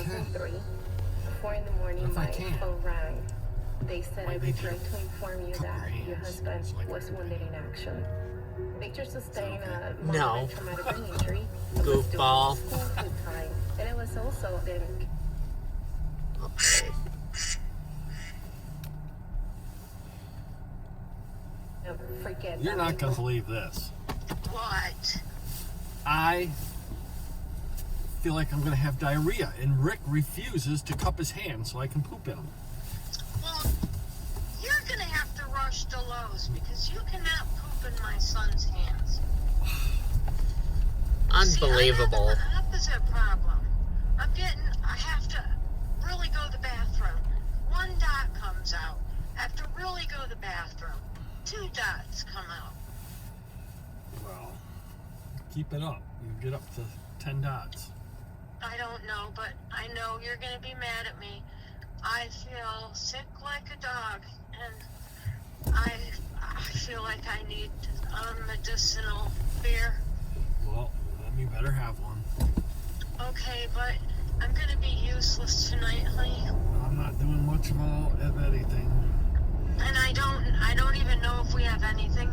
2003, 4 in the morning, my phone rang. They said I would like to inform you that your husband was wounded in action. Victor sustained a mild traumatic brain injury. Goofball. School full-time, and it was also then. Okay. Forget. You're not going to believe this. What? I feel like I'm going to have diarrhea, and Rick refuses to cup his hands so I can poop in them. Well, you're going to have to rush to Lowe's because you cannot poop in my son's hands. Unbelievable. See, I have an opposite problem. I have to really go to the bathroom. One dot comes out. I have to really go to the bathroom. 2 dots come out. Well, keep it up. You get up to 10 dots. I don't know, but I know you're going to be mad at me. I feel sick like a dog, and I feel like I need a medicinal beer. Well, then you better have one. Okay, but I'm going to be useless tonight, honey. I'm not doing much of anything. And I don't even know if we have anything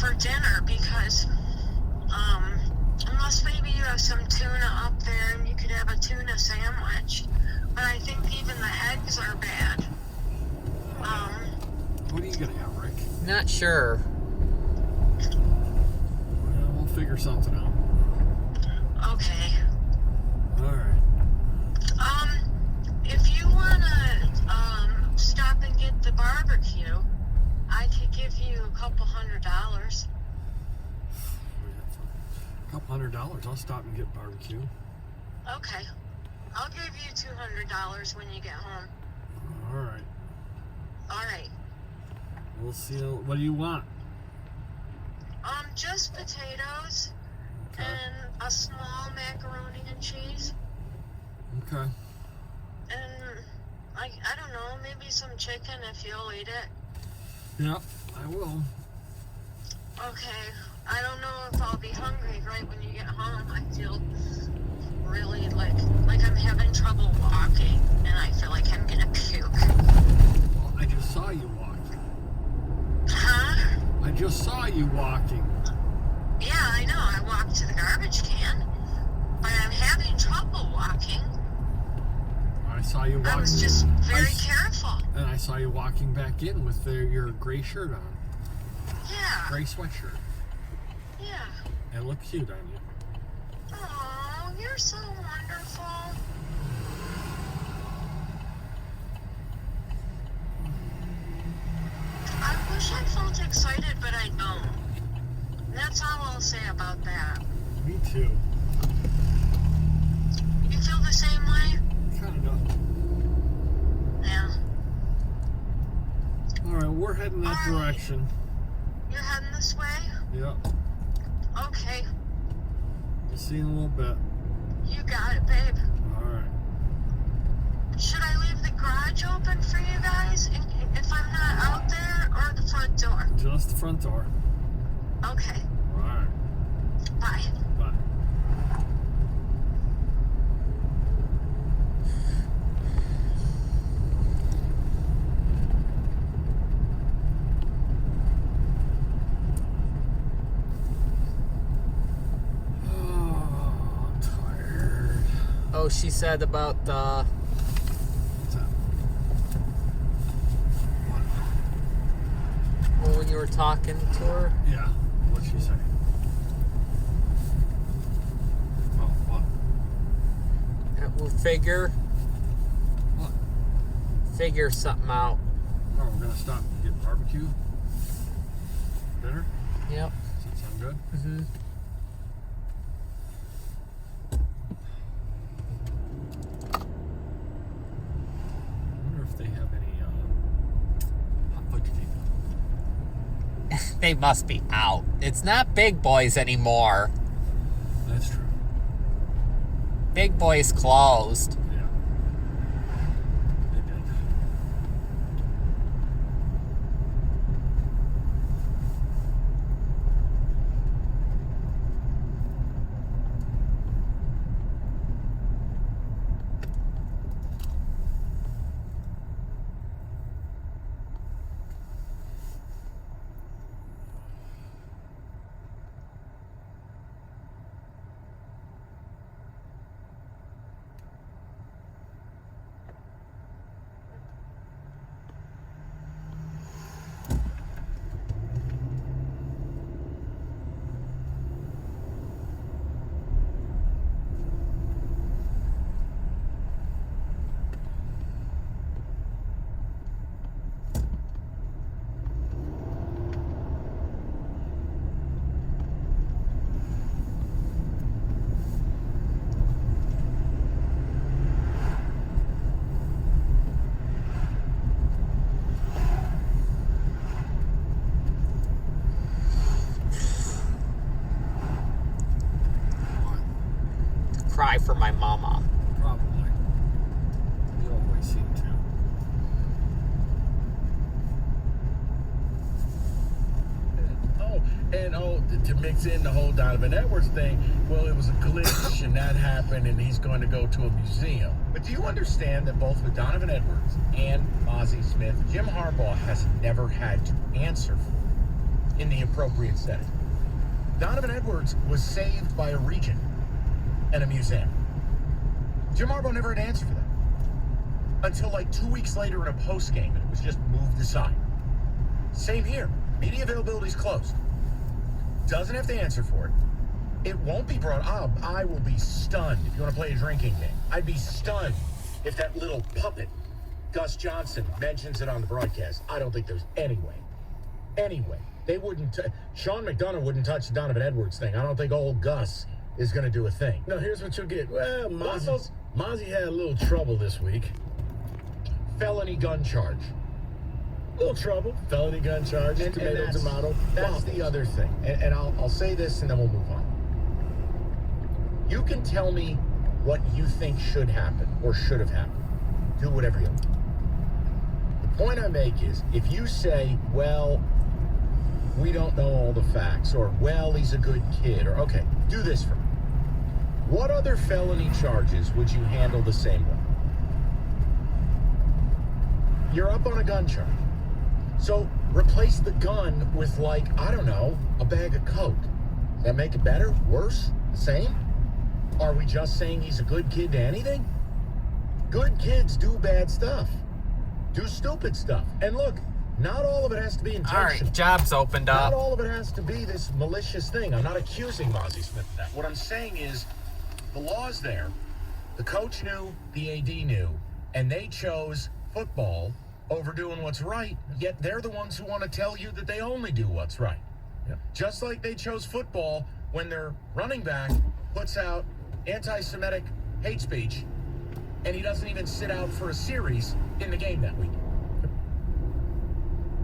for dinner because, unless maybe you have some tuna up there and you could have a tuna sandwich. But I think even the eggs are bad. What are you gonna have, Rick? Not sure. Well, we'll figure something out. Okay. Alright. If you wanna, stop and get the barbecue, I could give you $200. $200. I'll stop and get barbecue. Okay. I'll give you $200 when you get home. Alright. Alright. We'll see. What do you want? Just potatoes Okay. and a small macaroni and cheese. Okay. And I don't know, maybe some chicken if you'll eat it. Yeah, I will. Okay. I don't know if I'll be hungry right when you get home. I feel really like I'm having trouble walking, and I feel like I'm gonna puke. Well, I just saw you walking. Huh? I just saw you walking. Yeah, I know. I walked to the garbage can, but I'm having trouble walking. I saw you walking. I was just very careful. And I saw you walking back in with your gray shirt on. Yeah. Gray sweatshirt. Yeah. It looked cute on you. Oh, you're so wonderful. I wish I felt excited, but I don't. That's all I'll say about that. Me too. You feel the same way? Kind of. Yeah. Alright, we're heading that direction. You're heading this way? Yep. Okay. We'll see you in a little bit. You got it, babe. Alright. Should I leave the garage open for you guys if I'm not out there, or the front door? Just the front door. Okay. Alright. Bye. Bye. Oh, I'm tired. Oh, she said about What's that? well, when you were talking to her. Yeah. What'd she say? Oh, what? We'll figure What? something out. Oh, we're gonna stop and get barbecue? Dinner? Yep. Does that sound good? Mm-hmm. I wonder if they have any hot fudge cake. They must be out. It's not Big Boys anymore. That's true. Big Boys closed. Yeah. They did. for my mama. Probably. You always seem to. To mix in the whole Donovan Edwards thing, well, it was a glitch and that happened and he's going to go to a museum. But do you understand that both with Donovan Edwards and Mazi Smith, Jim Harbaugh has never had to answer for in the appropriate setting? Donovan Edwards was saved by a regent and a museum. Jim Harbaugh never had to answer for that until like 2 weeks later in a post game, and it was just moved aside. Same here. Media availability is closed. Doesn't have to answer for it. It won't be brought up. I will be stunned if you want to play a drinking game. I'd be stunned if that little puppet, Gus Johnson, mentions it on the broadcast. I don't think there's any way. Anyway, they wouldn't. Sean McDonough wouldn't touch the Donovan Edwards thing. I don't think old Gus is going to do a thing. No, here's what you'll get. Well, Mazi had a little trouble this week. Felony gun charge. Little trouble. Felony gun charge. Tomato. That's the other thing. And I'll say this and then we'll move on. You can tell me what you think should happen or should have happened. Do whatever you want. The point I make is if you say, well, we don't know all the facts, or, well, he's a good kid, or, okay, do this for me. What other felony charges would you handle the same way? You're up on a gun charge. So replace the gun with, like, I don't know, a bag of Coke. Does that make it better? Worse? The same? Are we just saying he's a good kid to anything? Good kids do bad stuff. Do stupid stuff. And look, not all of it has to be intentional. All right, jobs opened up. Not all of it has to be this malicious thing. I'm not accusing Mazi Smith of that. What I'm saying is the law's there. The coach knew, the AD knew, and they chose football over doing what's right, yet they're the ones who want to tell you that they only do what's right. Yeah. Just like they chose football when their running back puts out anti-Semitic hate speech, and he doesn't even sit out for a series in the game that week.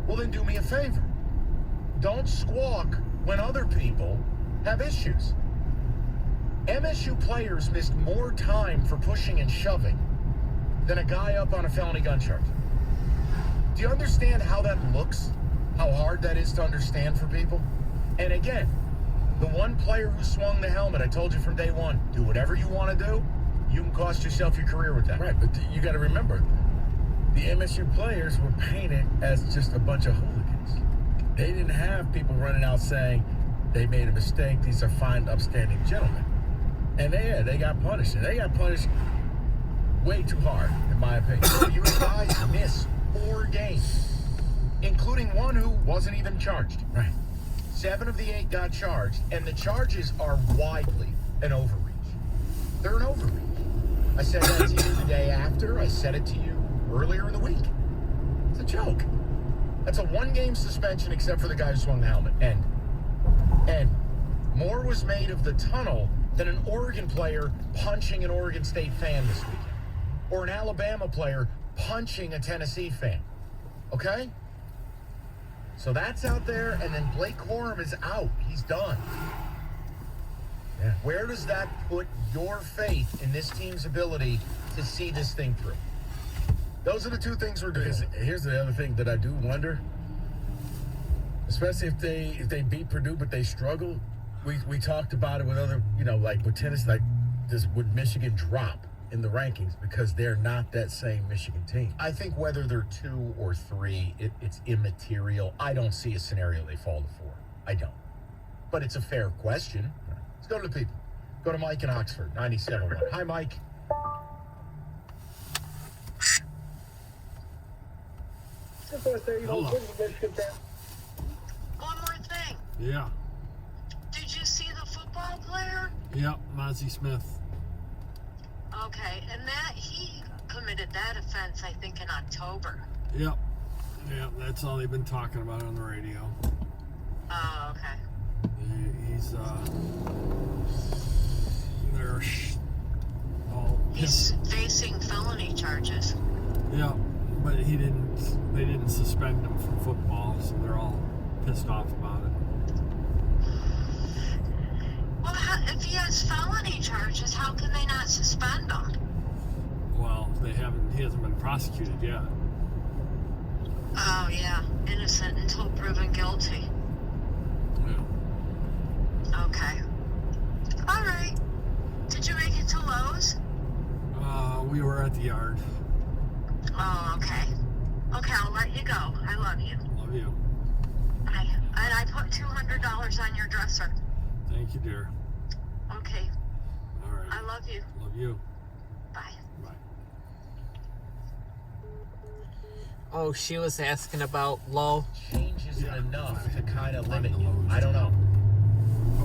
Well, then do me a favor. Don't squawk when other people have issues. MSU players missed more time for pushing and shoving than a guy up on a felony gun charge. Do you understand how that looks? How hard that is to understand for people? And again, the one player who swung the helmet, I told you from day one, do whatever you want to do. You can cost yourself your career with that. Right, but you got to remember, the MSU players were painted as just a bunch of hooligans. They didn't have people running out saying they made a mistake. These are fine, upstanding gentlemen. And they got punished. And they got punished way too hard, in my opinion. So you guys miss 4 games, including one who wasn't even charged. Right. 7 of the 8 got charged, and the charges are widely an overreach. They're an overreach. I said that to you the day after. I said it to you earlier in the week. It's a joke. That's a 1-game suspension except for the guy who swung the helmet. And more was made of the tunnel than an Oregon player punching an Oregon State fan this weekend. Or an Alabama player punching a Tennessee fan. Okay? So that's out there, and then Blake Corum is out. He's done. Yeah. Where does that put your faith in this team's ability to see this thing through? Those are the 2 things we're doing. Here's the other thing that I do wonder, especially if they beat Purdue but they struggle. We talked about it with other, like with Tennessee, like would Michigan drop in the rankings because they're not that same Michigan team? I think whether they're 2 or 3, it's immaterial. I don't see a scenario they fall to 4. I don't. But it's a fair question. Let's go to the people. Go to Mike in Oxford, 97.1. Hi, Mike. Hello. One more thing. Yeah. Did you see the football player? Yeah, Mazi Smith. Okay, and that he committed that offense, I think, in October. Yep. Yeah, that's all they've been talking about on the radio. Oh, okay. He's He's facing felony charges. Yeah, but they didn't suspend him from football, so they're all pissed off about it. Well, if he has felony charges. How can they not suspend him? Well, he hasn't been prosecuted yet. Oh, yeah. Innocent until proven guilty. Yeah. Okay. All right. Did you make it to Lowe's? We were at the yard. Oh, okay. Okay, I'll let you go. I love you. Love you. Bye. And I put $200 on your dresser. Thank you, dear. Okay. All right. I love you. Love you. Bye. Bye. Oh, she was asking about Lowe. Change isn't Yeah. enough to kind of limit you. I don't know.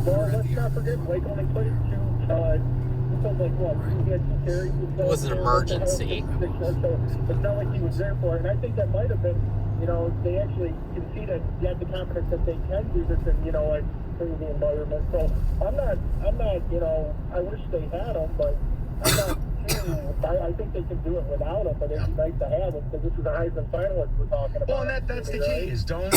Well, let's not forget, Blake only played like what? He had 2 carries. It was an emergency. So it's not like he was there for it. And I think that might have been, they actually conceded, you have the confidence that they can do this in, a crazy environment. So I'm not, I wish they had him, but I'm not I think they can do it without him, but it'd be nice to have him because this is a Heisman finalist we're talking about. Well, and that's the key is don't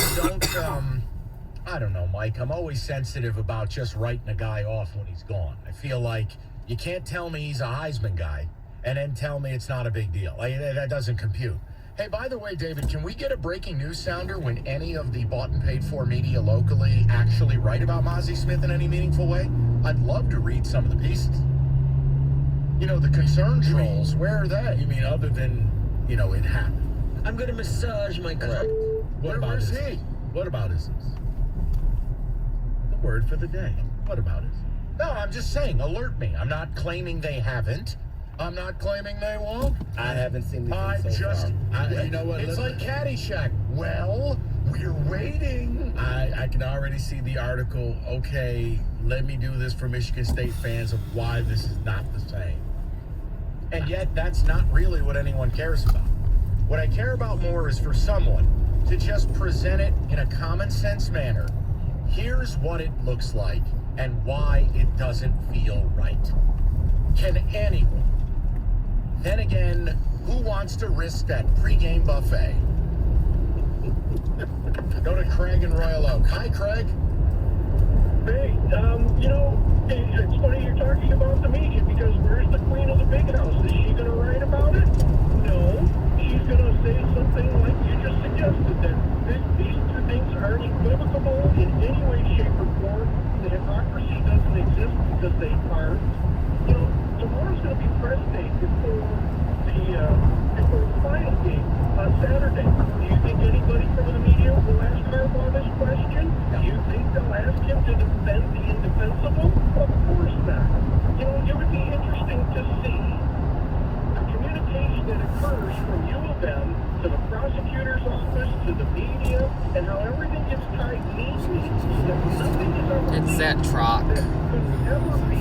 I don't know, Mike. I'm always sensitive about just writing a guy off when he's gone. I feel like you can't tell me he's a Heisman guy and then tell me it's not a big deal. That doesn't compute. Hey, by the way, David, can we get a breaking news sounder when any of the bought and paid for media locally actually write about Mazi Smith in any meaningful way? I'd love to read some of the pieces. The concern trolls, where are they? You mean other than, it happened? I'm going to massage my crack. What about is is he? What about is this? The word for the day. What about it? No, I'm just saying, alert me. I'm not claiming they haven't. I'm not claiming they won't. I haven't seen I anything so far. You know what? It's like Caddyshack. Well, we're waiting. I can already see the article. Okay, let me do this for Michigan State fans of why this is not the same. And yet, that's not really what anyone cares about. What I care about more is for someone to just present it in a common sense manner. Here's what it looks like and why it doesn't feel right. Can anyone? Then again, who wants to risk that pregame buffet? Go to Craig in Royal Oak. Hi, Craig. Hey, it's funny you're talking about the media because where's the queen of the big house? Is she going to write about it? No. She's going to say something like you just suggested, that these two things aren't equivocable in any way, shape, or form. The hypocrisy doesn't exist because they aren't. Tomorrow's going to be press day before the final game on Saturday. Do you think anybody from the media will ask Harbaugh this question? Do you think they'll ask him to defend the indefensible? Of course not. It would be interesting to see the communication that occurs from U of M to the prosecutor's office to the media and how everything gets tied neatly so that nothing is ever It's that truck. that could ever be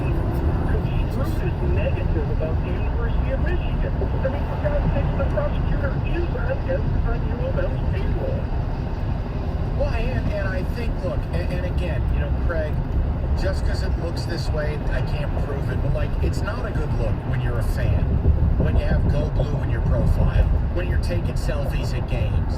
construed as negative about the University of Michigan. I mean, for God's sakes, the prosecutor is on U of M's payroll. Well, and I think, look, and again, Craig, just because it looks this way, I can't prove it, but, it's not a good look when you're a fan, when you have Go Blue in your profile, when you're taking selfies at games.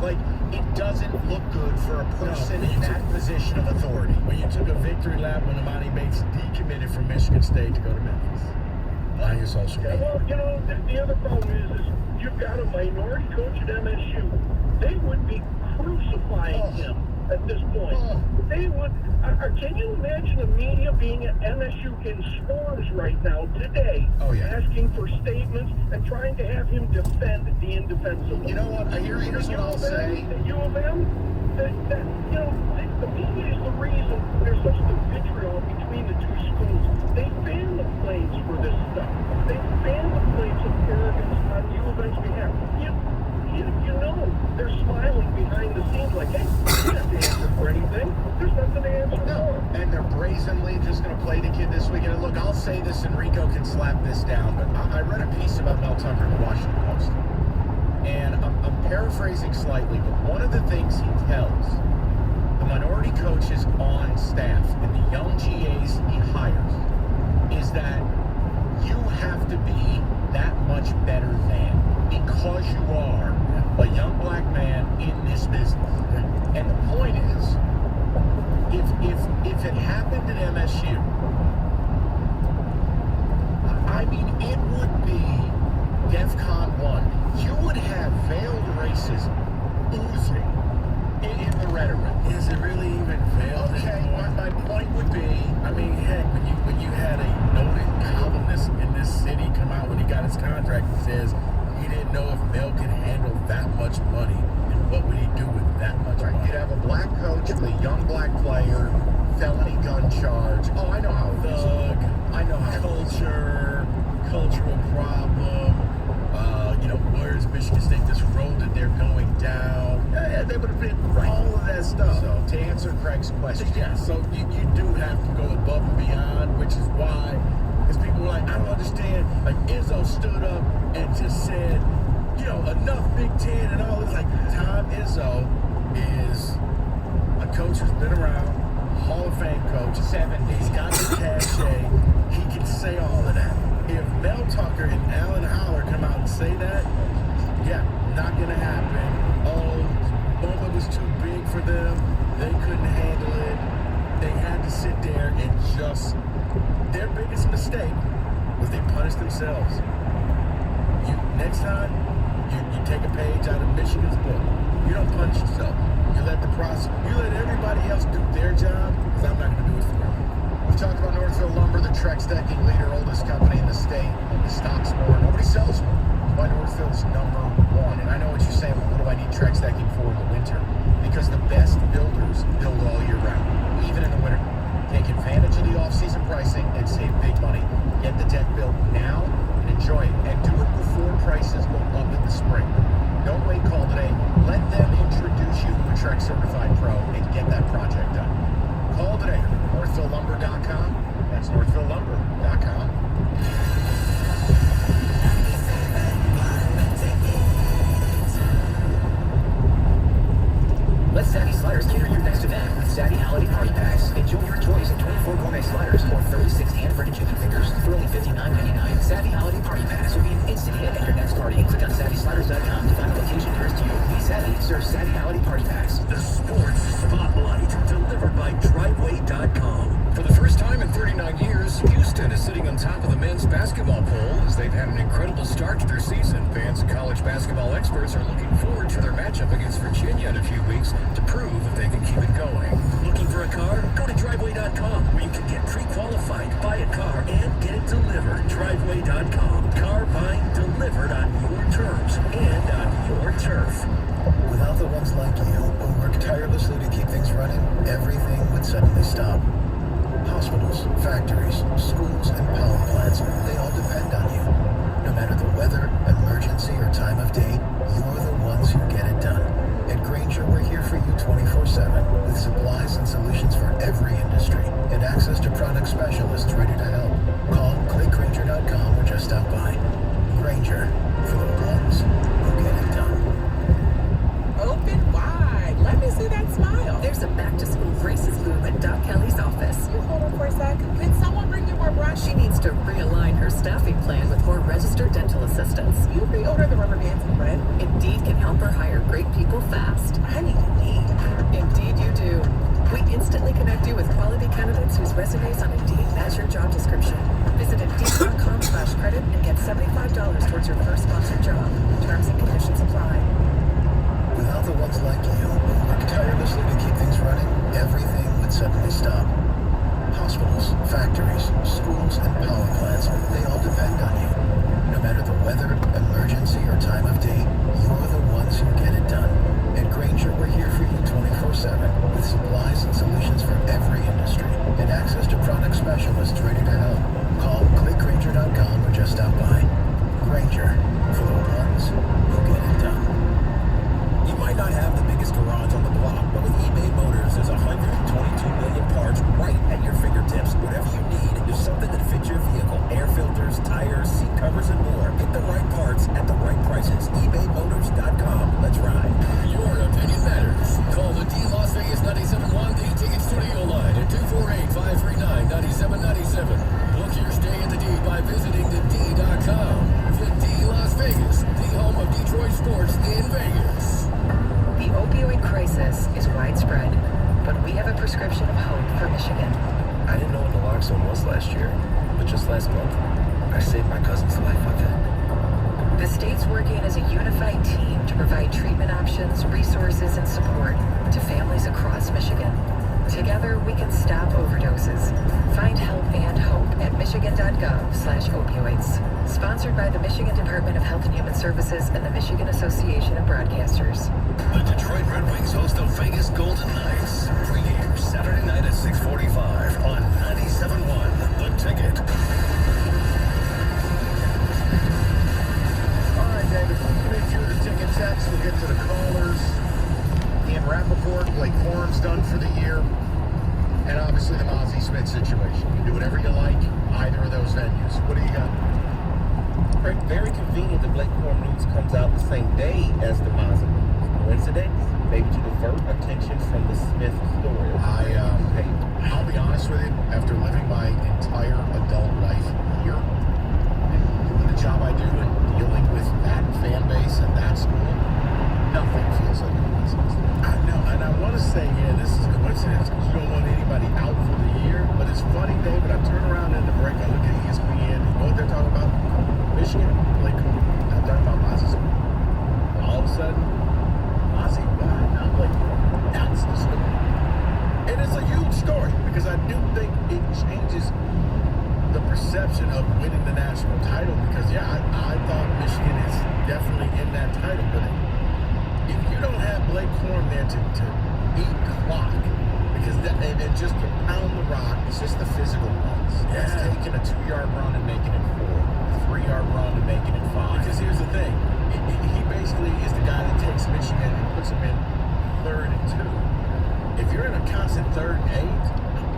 It doesn't look good for a person in that position of authority. When you took a victory lap when Amani Bates decommitted from Michigan State to go to Memphis on your social Yeah, media. well, the other problem is you've got a minority coach at MSU. They would be crucifying him at this point. They would. Can you imagine the media being at MSU in swarms right now today, asking for statements and trying to have him defend the indefensible? You know what? Here's what I'll say. At U of M, the media is the reason there's such a vitriol between the two schools. They fan the flames for this stuff. They fan the flames of arrogance on U of M's behalf. They're smiling behind the scenes like, hey, we don't have to answer for anything. There's nothing to answer for. And they're brazenly just going to play the kid this weekend. And look, I'll say this, and Rico can slap this down, but I read a piece about Mel Tucker in the Washington Post. And I'm paraphrasing slightly, but one of the things he tells the minority coaches on staff and the young GAs he hires is that you have to be that much better than because you are a young black man in this business. And the point is, if it happened at MSU, I mean, it would be DEFCON 1. You would have veiled races oozing in the rhetoric. Is it really even veiled? Okay, my point would be, I mean, heck, when you had a noted columnist in this city come out when he got his contract and says he didn't know if Mel could handle that much money, and what would he do with that much money? You'd have a black coach with a young black player, felony gun charge. Oh, I know how it is. Thug. I know how cultural problem. Where's Michigan State? This road that they're going down. Yeah, they would have been all of that stuff. So to answer Craig's question, yeah. So you do have to go above and beyond, which is why, because people were like, I don't understand. Like Izzo stood up and just said, enough Big Ten and all. It's like Tom Izzo is a coach who's been around, Hall of Fame coach, 70s. He's got the cachet. He can say all of that. If Mel Tucker and Alan Holler come out and say that, yeah, not going to happen. Oh, the moment was too big for them. They couldn't handle it. They had to sit there and just... Their biggest mistake was they punished themselves. Next time, you take a page out of Michigan's book. You don't punish yourself. You let everybody else do their job, because I'm not going to do it for you. We've talked about Northville Lumber, the Trex decking leader, oldest company in the state. The stock's more. Nobody sells more. Why Northville's #1. And I know what you're saying, what do I need Trex decking for in the winter? Because the best builders build all year round, even in the winter. Take advantage of the off-season pricing and save big money. Get the deck built now and enjoy it. And do it before prices go up in the spring. Don't wait, call today. Let them introduce you to a Trex certified pro and get that project done. Call today. NorthvilleLumber.com. That's NorthvilleLumber.com. Let Savvy Sliders cater your next event with Savvy Holiday Party Packs. Enjoy your choice of 24 gourmet sliders or 36 hand-printed chicken fingers for only $59.99. Savvy Holiday Party Packs will be an instant hit at your next party. Click on SavvySliders.com to find a location nearest you. Be Savvy, serve Savvy Holiday Party Packs. The Sports Spotlight, delivered by Driveway.com. For the first time in 39 years, Houston is sitting on top of the men's basketball poll as they've had an incredible start to their season. Fans and college basketball experts are looking forward to their matchup against Virginia in a few weeks to prove if they can keep it going. Looking for a car? Go to Driveway.com where you can get pre-qualified, buy a car, and get it delivered. Driveway.com. Car buying delivered on your terms and on your turf. Without the ones like you who work tirelessly to keep things running, everything would suddenly stop. Hospitals, factories, schools, and power plants, they all depend on you. No matter the weather, emergency, or time of day, you're the ones who get it done. At Grainger, we're here for you 24/7 with supplies and solutions for every industry and access to product specialists ready to help. Call, click Grainger.com, or just stop by. Grainger, for the ones who get it done. Open wide. Let me see that smile. There's a back-to-school braces boom at Doc Kelly's office. You hold on for a sec. Can someone bring you more brush? She needs to realign her staffing plan with more registered dental assistants. You reorder the rubber bands and bread. Indeed can help her hire great people fast. I need Indeed. Indeed you do. We instantly connect you with quality candidates whose resumes on Indeed match your job description. Visit Indeed.com/credit and get $75 towards your first sponsored job. Terms and conditions apply. Without the ones like you who work tirelessly to keep things running, everything would suddenly stop. Hospitals, factories, schools, and power plants, they all depend on you. No matter the weather, emergency, or time of day, you're the ones who get it done. At Grainger, we're here for you 24/7 with supplies and solutions for every industry and access to product specialists ready to help. Call, click Grainger.com, or just stop by. Grainger, for the ones It's working as a unified team to provide treatment options, resources, and support to families across Michigan. Together, we can stop overdoses. Find help and hope at michigan.gov/opioids. Sponsored by the Michigan Department of Health and Human Services and the Michigan Association of Broadcasters. The Detroit Red Wings host the Vegas Golden Knights. Pregame Saturday night at 6:45 on 97.1 The Ticket. All right, David, make sure the ticket text. We'll get to the callers. Ian Rappaport, Blake Corum's done for the year. And obviously the Mazi Smith situation. You can do whatever you like, either of those venues. What do you got? Very convenient that Blake Corum news comes out the same day as the Mazi news. Coincidence? Maybe to divert attention from the Smith story. I'll be honest with you, after living my entire adult life here, and doing the job I do and dealing with that fan base and that school, nothing feels like a coincidence. I know, and I want to say, yeah, this is a coincidence because you don't want anybody out for the year. But it's funny, David, I turn around in the break, I look at ESPN, you know what they're talking about? Michigan, Blake Corum. I'm talking about Mazi Smith. All of a sudden, Mazi, not Blake Corum. That's the story. And it's a huge story because I do think it changes the perception of winning the national title because, yeah, I thought Michigan is definitely in that title, but if you don't have Blake Corum there to beat clock, because and just to pound the rock, it's just the physical runs. Yeah. It's taking a 2-yard run and making it 4, a 3-yard run and making it 5. Because here's the thing, he basically is the guy that takes Michigan and puts them in 3rd and 2. If you're in a constant 3rd and 8,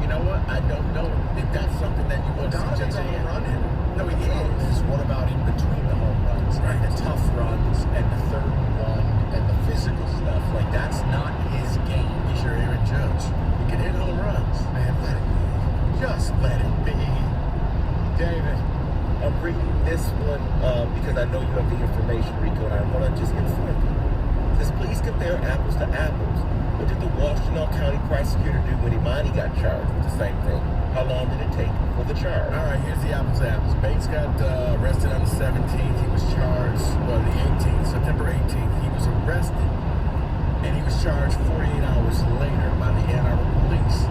you know what? I don't know if that's something that you want to see J.J. run in. No, he is. What about in between the home runs and the tough runs and the 3rd and 1 and the physical stuff? Like, that's not his game. He's your Aaron Judge. He can hit home runs. Man, let it be. Just let it be. David. I'm reading this one because I know you have the information, Rico, and I want to just inform you. It says, please compare apples to apples. What did the Washtenaw County prosecutor do when Imani got charged with the same thing? How long did it take for the charge? All right, here's the apples to apples. Bates got arrested on the 17th. He was charged, the 18th, September 18th. He was arrested, and he was charged 48 hours later by the Ann Arbor police.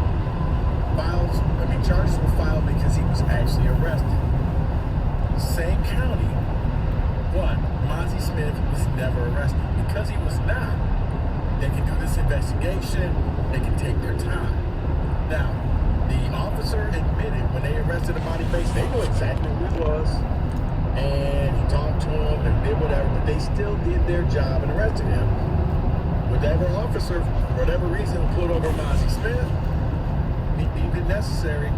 Charges were filed because he was actually arrested. Same county, but Mazi Smith was never arrested. Because he was not, they can do this investigation, they can take their time. Now, the officer admitted when they arrested Imani Bates, they knew exactly who he was, and he talked to him and did whatever, but they still did their job and arrested him. Whatever officer, for whatever reason, pulled over Mazi Smith, he deemed it necessary,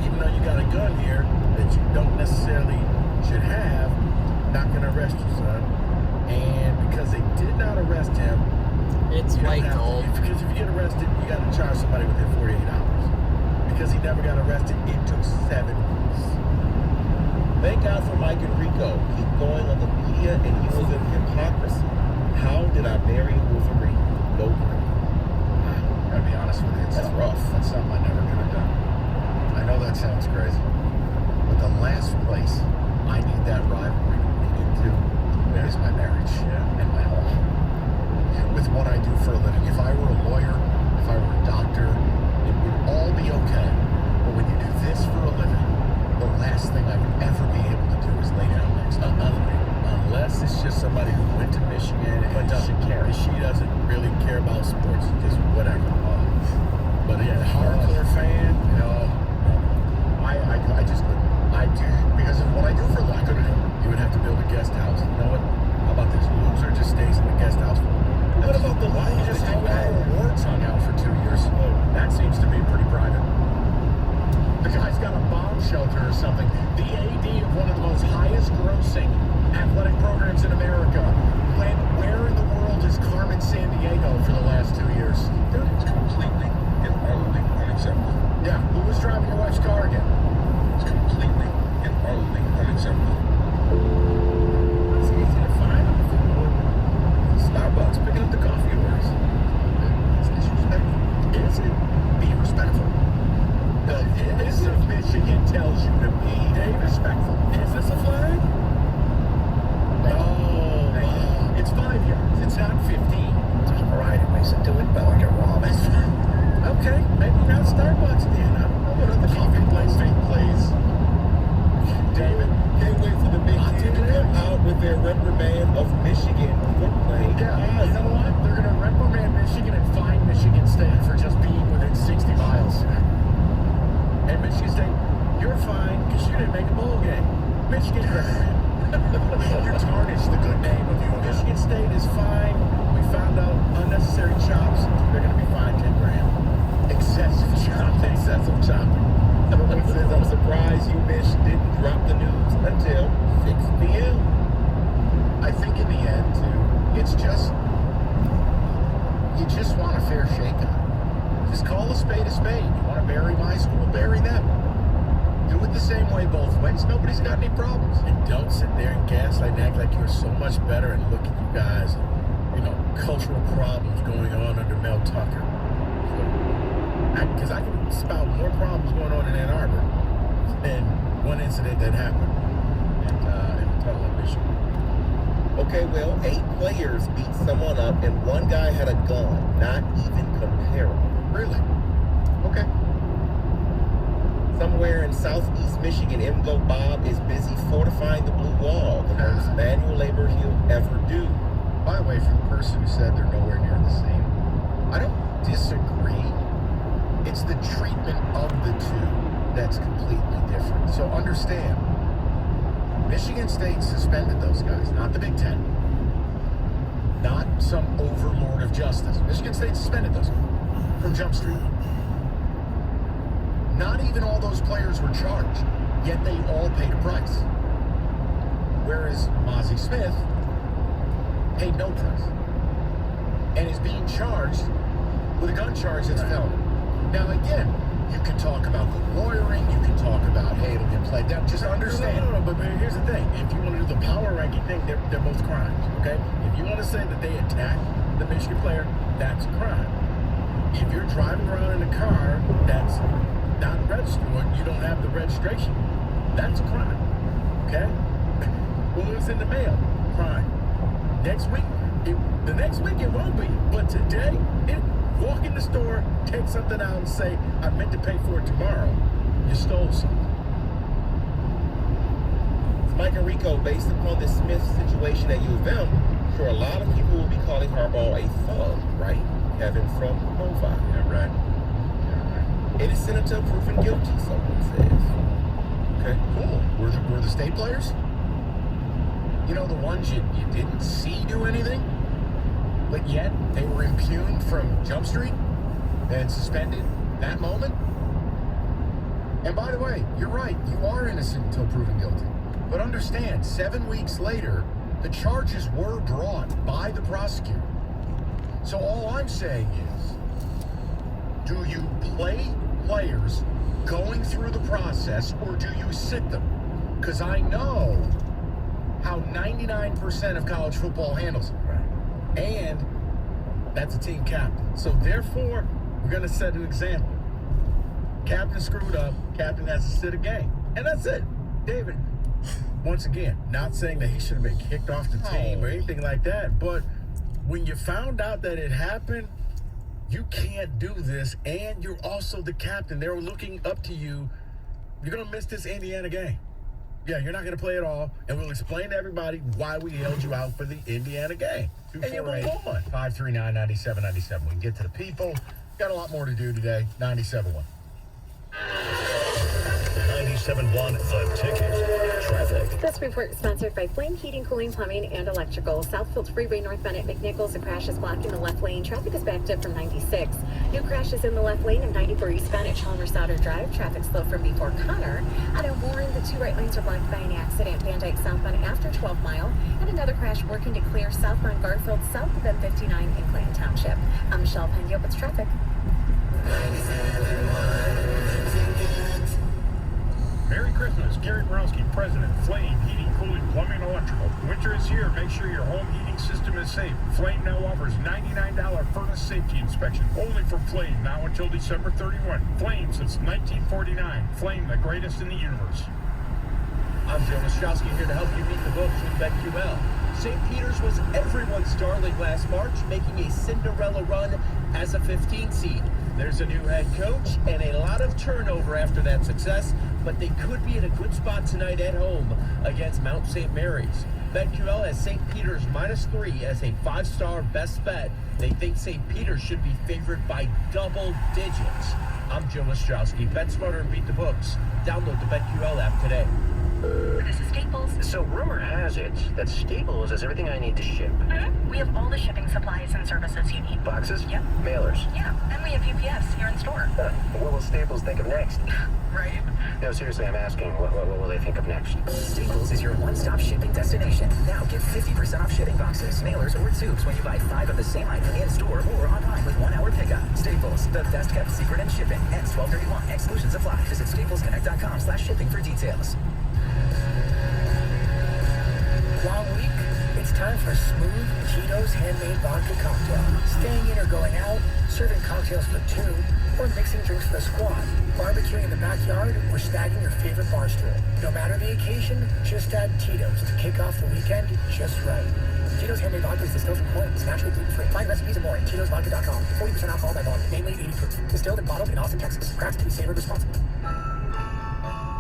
even though you got a gun here that you don't necessarily should have, not going to arrest you, son. And because they did not arrest him, it's Michael. Because if you get arrested, you got to charge somebody within 48 hours. Because he never got arrested, it took 7 weeks. Thank God for Mike and Rico. Keep going on the media and using hypocrisy. How did I marry Wolverine? Go green. I gotta be honest with you, that's rough. That's something I never could have done. I know that sounds crazy, but the last place I need that rivalry leading to is my marriage and my home. With what I do for a living, if I were a lawyer, if I were a doctor, it would all be okay. But when you do this for a living, the last thing I would ever be able to do is lay down next to unless it's just somebody who went to Michigan and doesn't care. She doesn't really care about sports, just whatever. But yeah, hardcore fan, you know, I just couldn't. I do, because of what I do for a living, I couldn't do it. You would have to build a guest house. You know what? How about this? Loser just stays in the guest house. What about the why you just hung out awards hung out for 2 years? That seems to be pretty private. The guy's got a bomb shelter or something. The AD of one of the most highest grossing athletic programs in America. Where in the world is Carmen Sandiego for the last 2 years? Dude, it's completely and utterly unacceptable. Yeah, who was driving your wife's car again? It's completely and utterly unacceptable. reprimand of Michigan for playing. Yeah, you know what? They're going to reprimand Michigan and fine Michigan State for just being within 60 miles. And Michigan State, you're fine because you didn't make a bowl game. Michigan reprimand. You tarnish the good name of you. Michigan State is fine. We found out unnecessary chops. They're going to be fined $10,000. Excessive chopping. Excessive chopping. Someone says, I'm surprised UMich didn't drop the news until 6 p.m. I think in the end, too, it's just, you just want a fair shakeout. Just call a spade a spade. You want to bury my school, bury them. Do it the same way both ways. Nobody's got any problems. And don't sit there and gaslight and act like you're so much better and look at you guys, cultural problems going on under Mel Tucker. Because I can spout more problems going on in Ann Arbor than one incident that happened in the tunnel in Michigan. Okay, well, 8 players beat someone up and one guy had a gun. Not even comparable. Really? Okay. Somewhere in southeast Michigan, MGO Bob is busy fortifying the blue wall, the most manual labor he'll ever do. By the way, for the person who said they're nowhere near the same, I don't disagree. It's the treatment of the two that's completely different. So understand, Michigan State suspended those guys, not the Big Ten. Not some overlord of justice. Michigan State suspended those guys from Jump Street. Not even all those players were charged, yet they all paid a price. Whereas Mozzie Smith paid no price and is being charged with a gun charge that's a felony. Now again, you can talk about good lawyering, you can talk about, hey, it'll get played down. Just understand. No, but here's the thing. If you want to do the power ranking thing, they're both crimes, okay? If you want to say that they attacked the Michigan player, that's a crime. If you're driving around in a car that's not registered, or you don't have the registration, that's a crime, okay? Well, it was in the mail, crime. Next week, the next week it won't be, but today, walk in the store, take something out and say, I meant to pay for it tomorrow. You stole something. Mike and Rico, based upon the Smith situation at U of M, sure a lot of people will be calling Harbaugh a thug, right? Kevin from Novi. Yeah, right. Innocent until proven guilty, someone says. Okay, cool. Were the state players? You know, the ones you didn't see do anything, but yet they were impugned from Jump Street and suspended that moment? And by the way, you're right, you are innocent until proven guilty. But understand, 7 weeks later, the charges were brought by the prosecutor. So all I'm saying is, do you play players going through the process or do you sit them? Because I know how 99% of college football handles it. Right. And that's a team captain. So therefore, we're going to set an example. Captain screwed up, captain has to sit a game. And that's it. David, once again, not saying that he should have been kicked off the team or anything like that, but when you found out that it happened, you can't do this, and you're also the captain. They're looking up to you. You're going to miss this Indiana game. Yeah, you're not going to play at all, and we'll explain to everybody why we held you out for the Indiana game. And you move on. 539-9797. We can get to the people. Got a lot more to do today. 97.1. 97.1 The Ticket. Traffic. This report is sponsored by Flame Heating, Cooling, Plumbing, and Electrical. Southfield Freeway northbound at McNichols. A crash is blocking the left lane. Traffic is backed up from 96. New crashes in the left lane of 94 eastbound at Chalmers Sauter Drive. Traffic slow from before Connor. Out of Warren, the 2 right lanes are blocked by an accident. Van Dyke southbound after 12 Mile. And another crash working to clear southbound Garfield south of M59 in Clinton Township. I'm Michelle Pendio with traffic. Merry Christmas, Gary Borowski, President, Flame Heating, Cooling, Plumbing, Electrical. Winter is here. Make sure your home heating system is safe. Flame now offers $99 furnace safety inspection only from Flame now until December 31. Flame since 1949. Flame, the greatest in the universe. I'm Joe Ostrowski here to help you beat the books with BetQL. St. Peter's was everyone's darling last March, making a Cinderella run as a 15 seed. There's a new head coach and a lot of turnover after that success, but they could be in a good spot tonight at home against Mount St. Mary's. BetQL has St. Peter's -3 as a 5-star best bet. They think St. Peter's should be favored by double digits. I'm Joe Ostrowski. Bet smarter and beat the books. Download the BetQL app today. This is Staples. So rumor has it that Staples has everything I need to ship. We have all the shipping supplies and services you need. Boxes? Yep. Mailers? Yeah, and we have UPS here in store. What will Staples think of next? Right? No, seriously, I'm asking, what will they think of next? Staples is your one-stop shipping destination. Now get 50% off shipping boxes, mailers, or tubes when you buy 5 of the same item in-store or online with 1-hour pickup. Staples, the best-kept secret in shipping. Ends 12/31. Exclusions apply. Visit staplesconnect.com/shipping for details. Long week? It's time for a smooth Tito's handmade vodka cocktail. Staying in or going out, serving cocktails for 2, or mixing drinks for the squad, barbecuing in the backyard, or snagging your favorite bar stool. No matter the occasion, just add Tito's to kick off the weekend just right. Tito's handmade vodka is distilled from corn. It's naturally gluten-free. Find recipes and more at Tito'sVodka.com. 40% alcohol by volume, namely 80 proof. Distilled and bottled in Austin, Texas. Crafted to be savored responsibly.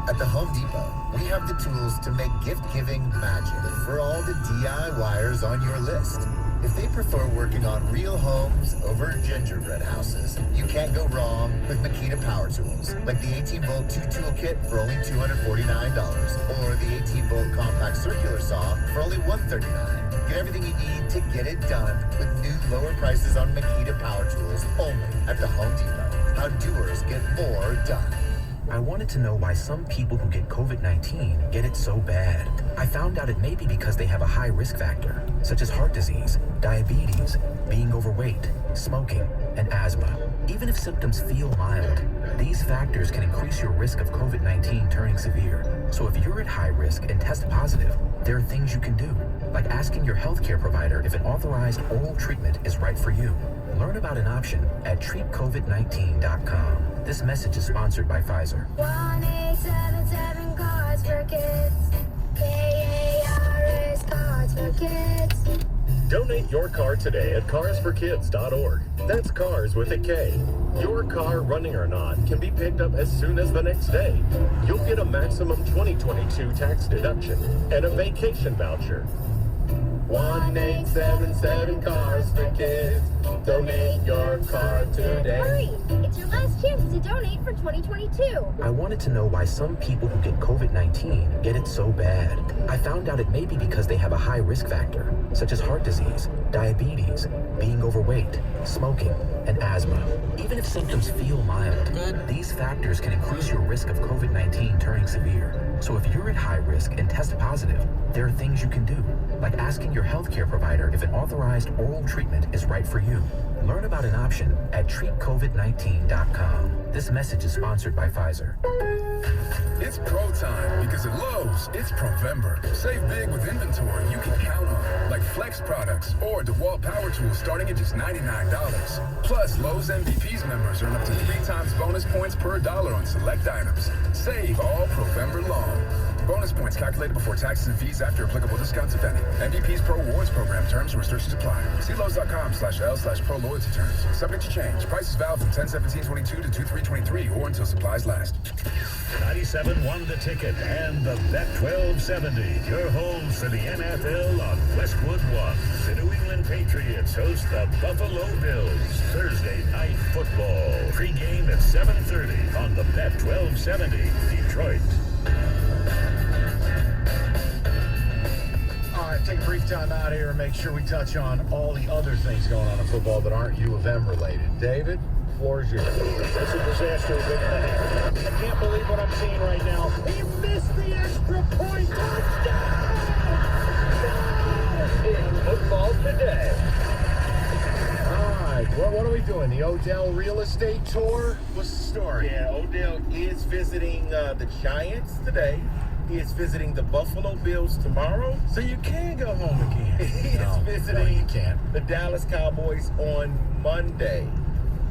At the Home Depot, we have the tools to make gift-giving magic for all the DIYers on your list. If they prefer working on real homes over gingerbread houses, you can't go wrong with Makita Power Tools, like the 18-volt 2-tool kit for only $249, or the 18-volt compact circular saw for only $139. Get everything you need to get it done with new lower prices on Makita Power Tools only at the Home Depot. How doers get more done. I wanted to know why some people who get COVID-19 get it so bad. I found out it may be because they have a high risk factor, such as heart disease, diabetes, being overweight, smoking, and asthma. Even if symptoms feel mild, these factors can increase your risk of COVID-19 turning severe. So if you're at high risk and test positive, there are things you can do, like asking your healthcare provider if an authorized oral treatment is right for you. Learn about an option at treatcovid19.com. This message is sponsored by Pfizer. 1877 Cars for Kids. KARS Cars for Kids. Donate your car today at carsforkids.org. That's cars with a K. Your car, running or not, can be picked up as soon as the next day. You'll get a maximum 2022 tax deduction and a vacation voucher. 1877 Cars for Kids. Donate your car today. Hurry! It's your last chance to donate for 2022. I wanted to know why some people who get COVID-19 get it so bad. I found out it may be because they have a high risk factor, such as heart disease, diabetes, being overweight, smoking, and asthma. Even if symptoms feel mild, these factors can increase your risk of COVID-19 turning severe. So if you're at high risk and test positive, there are things you can do, like asking your healthcare provider if an authorized oral treatment is right for you. Learn about an option at treatcovid19.com. This message is sponsored by Pfizer. It's pro time because at Lowe's, it's Provember. Save big with inventory you can count on, like Flex products or DeWalt power tools starting at just $99. Plus, Lowe's MVPs members earn up to 3 times bonus points per dollar on select items. Save all Provember long. Bonus points calculated before taxes and fees after applicable discounts, if any. MVP's Pro Rewards Program terms and restrictions apply. See Lowe's.com/L/Pro Loyalty terms. Subject to change. Prices valid from 10/17/22 to 2/3/23 or until supplies last. 97 won the ticket and the Bet 1270. Your home for the NFL on Westwood One. The New England Patriots host the Buffalo Bills. Thursday night football. Pre-game at 7:30 on the Bet 1270. Detroit. All right, take a brief time out here and make sure we touch on all the other things going on in football that aren't U of M related. David, floor is yours. It's a disaster. I can't believe what I'm seeing right now. He missed the extra point. Touchdown! In football today. All right, well, what are we doing? The Odell real estate tour? What's the story? Yeah, Odell is visiting the Giants today. He is visiting the Buffalo Bills tomorrow. So you can go home again. He is visiting the Dallas Cowboys on Monday.